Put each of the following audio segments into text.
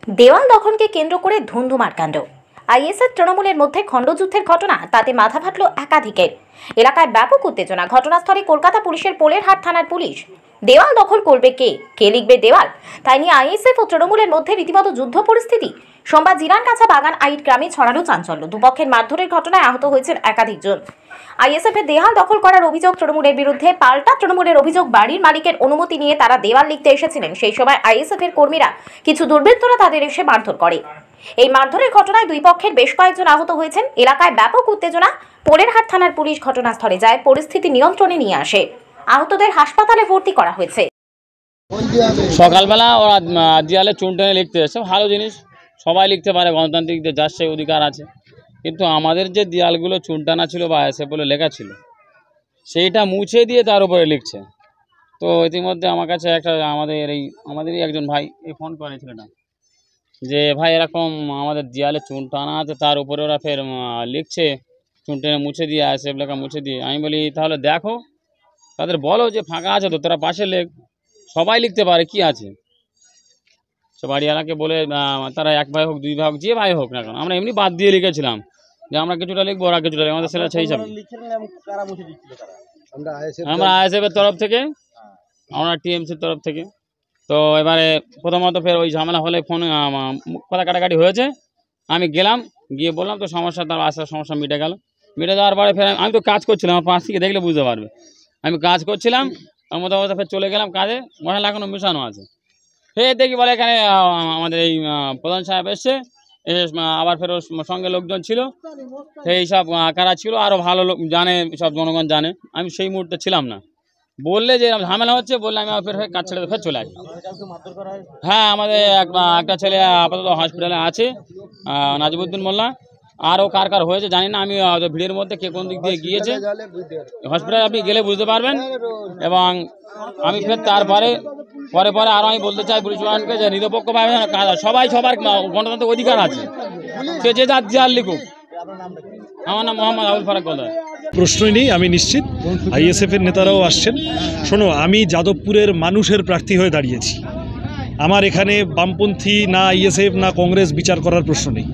দেওয়াল দখলকে কেন্দ্র করে ধুন্ধুমার কাণ্ড। আইএসএফ তৃণমূলের মধ্যে খণ্ডযুদ্ধের ঘটনা, তাতে মাথা ফাটল একাধিকের। এলাকায় ব্যাপক উত্তেজনা। ঘটনাস্থলে কলকাতা পুলিশের পোলেরহাট থানার পুলিশ। দেওয়াল দখল করবে কে, কে লিখবে দেওয়াল, তাই নিয়ে আইএসএফ ও তৃণমূলের মধ্যে রীতিমতো যুদ্ধ পরিস্থিতি। সোমবার জিরানকাছা বাগান আইট গ্রামে ছড়ানো চাঞ্চল্য। দুপক্ষের মারধরের ঘটনায় আহত হয়েছেন একাধিক জন। আইএসএফ এর দেওয়াল দখল করার অভিযোগ তৃণমূলের বিরুদ্ধে। পাল্টা তৃণমূলের অভিযোগ, বাড়ির মালিকের অনুমতি নিয়ে তারা দেওয়াল লিখতে এসেছিলেন। সেই সময় আইএসএফ এর কর্মীরা, কিছু দুর্বৃত্তরা তাদের এসে মারধর করে। এই মারধরের ঘটনায় দুই পক্ষের বেশ কয়েকজন আহত হয়েছেন। এলাকায় ব্যাপক উত্তেজনা। পোলেরহাট থানার পুলিশ ঘটনাস্থলে যায়, পরিস্থিতি নিয়ন্ত্রণে নিয়ে আসে। আহতদের হাসপাতালে ভর্তি করা হয়েছে। সকালবেলা ওরা দেয়ালে চুন টেনে লিখতে এসে, ভালো জিনিস, সবাই লিখতে পারে, গণতান্ত্রিক যার সেই অধিকার আছে। কিন্তু আমাদের যে দেয়ালগুলো চুন টানা ছিল বা এসে বলে লেখা ছিল, সেইটা মুছে দিয়ে তার উপরে লিখছে। তো ইতিমধ্যে আমার কাছে একটা আমাদেরই একজন ভাই ফোন করেছিল না, যে ভাই এরকম আমাদের দেয়ালে চুন টানা আছে, তার উপরে ওরা ফের লিখছে, চুন টেনে মুছে দিয়ে এসে লেখা মুছে দিয়ে। আমি বলি তাহলে দেখো, তাদের বলো যে ফাঁকা আছে তো, তারা পাশে লেখ, সবাই লিখতে পারে, কি আছে। সে বাড়িওয়ালাকে বলে তারা এক ভাই হোক দুই ভাই হোক, যে ভাই হোক না কেন, আমরা এমনি বাদ দিয়ে লিখেছিলাম যে আমরা কিছুটা লিখবো, ওরা কিছুটা লিখবো, আমাদের ছেলে সেই সব। আমরা আইএসএফের তরফ থেকে, আমরা টিএমসির তরফ থেকে। তো এবারে প্রথমত ফের ওই ঝামেলা হলে ফোন কথা কাটাকাটি হয়েছে। আমি গেলাম, গিয়ে বললাম তো সমস্যা, তার আসার সমস্যা মিটে গেল। মিটে যাওয়ার পরে ফের আমি তো কাজ করছিলাম, আমার পাশ থেকে দেখলে বুঝতে পারবে, আমি কাজ করছিলাম। মোটামুটি ফের চলে গেলাম কাজে, মশলা এখনও মিশানো আছে। ফের দেখি বলে এখানে আমাদের এই প্রধান সাহেব এসছে, আবার ফের সঙ্গে লোকজন ছিল, সেই সব কারা ছিল, আরও ভালো লোক জানে, সব জনগণ জানে। আমি সেই মুহূর্তে ছিলাম না। বললে যে ঝামেলা হচ্ছে, বললে আমি ফের কাজ ছেড়ে ফের চলে আসি। হ্যাঁ, আমাদের একটা ছেলে আপাতত হসপিটালে আছে, নাজিবুদ্দিন মোল্লা। আরও কার কার হয়েছে জানি না, আমি ভিড়ের মধ্যে কে কোন দিক দিয়ে গিয়েছে হসপিটালে আপনি গেলে বুঝতে পারবেন। এবং আমি ফের তারপরে পরে আরও আমি বলতে চাই পুলিশ প্রশাসনকে যে নিরপেক্ষভাবে সবাই সবার গণতান্ত্রিক অধিকার আছে, সে যে যার দেয়াল লিখুক। আমার নাম মোহাম্মদ আবুল ফারাক গদার। প্রশ্নই নেই, আমি নিশ্চিত আইএসএফের নেতারাও আসছেন। শোনো, আমি যাদবপুরের মানুষের প্রার্থী হয়ে দাঁড়িয়েছি। আমার এখানে বামপন্থী না আইএসএফ না কংগ্রেস বিচার করার প্রশ্ন নেই।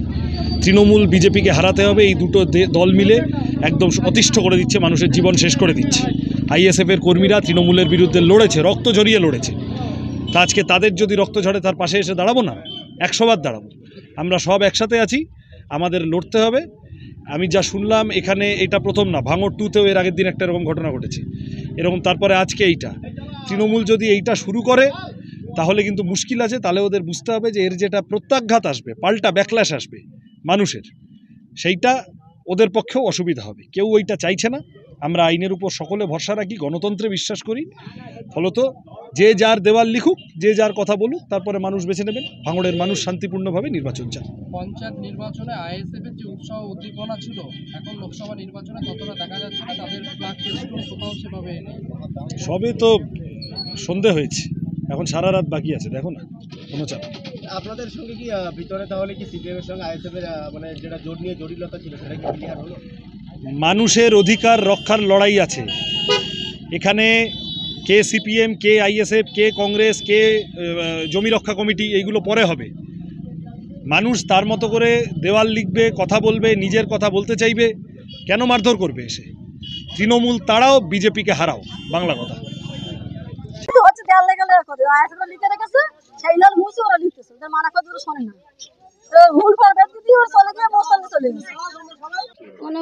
তৃণমূল বিজেপিকে হারাতে হবে, এই দুটো দল মিলে একদম অতিষ্ঠ করে দিচ্ছে, মানুষের জীবন শেষ করে দিচ্ছে। আইএসএফের কর্মীরা তৃণমূলের বিরুদ্ধে লড়েছে, রক্ত ঝরিয়ে লড়েছে। তা আজকে তাদের যদি রক্ত ঝরে, তার পাশে এসে দাঁড়াবো না? 100 বার দাঁড়াবো। আমরা সব একসাথে আছি, আমাদের লড়তে হবে। আমি যা শুনলাম এখানে, এটা প্রথম না, ভাঙড় 2তেও এর আগের দিন একটা এরকম ঘটনা ঘটেছে এরকম, তারপরে আজকে এইটা। তৃণমূল যদি এইটা শুরু করে তাহলে কিন্তু মুশকিল আছে। তাহলে ওদের বুঝতে হবে যে এর যেটা প্রত্যাঘাত আসবে, পাল্টা ব্যাকল্যাশ আসবে মানুষের, সেইটা ওদের পক্ষেও অসুবিধা হবে। কেউ ওইটা চাইছে না। আমরা আইনের উপর সকলে ভরসা রাখি, গণতন্ত্রে বিশ্বাস করি। ফলত যে যার দেওয়াল লিখুক, যে যার কথা বলুক, তারপরে মানুষ বেছে নেবেন। ভাঙড়ের মানুষ শান্তিপূর্ণভাবে নির্বাচন চান। পঞ্চায়েত নির্বাচনে আইএসএফের যে উৎসাহ উদ্দীপনা ছিল, এখন লোকসভা নির্বাচনে ততটা দেখা যাচ্ছে না। তাদের ফ্ল্যাগ ফেস্টুন কোথাও সেভাবে সবে তো সন্ধে হয়েছে, এখন সারা রাত বাকি আছে, দেখো না, কোনো চাপ। আপনাদের সঙ্গে কি ভিতরে তাহলে কি সিপিএম এর সঙ্গে আইএসএফের মানে যেটা জোট নিয়ে জটিলতা ছিল, সেটা কি ক্লিয়ার হলো? মানুষের অধিকার রক্ষার লড়াই আছে এখানে। কে সিপিএম, কে আইএসএফ, কে কংগ্রেস, কে জমি রক্ষা কমিটি, এইগুলো পরে হবে। মানুষ তার মতো করে দেওয়াল লিখবে, কথা বলবে, নিজের কথা বলতে চাইবে। কেন মারধর করবে এসে? তৃণমূল তাড়াও, বিজেপিকে হারাও, বাংলা কথা। মানে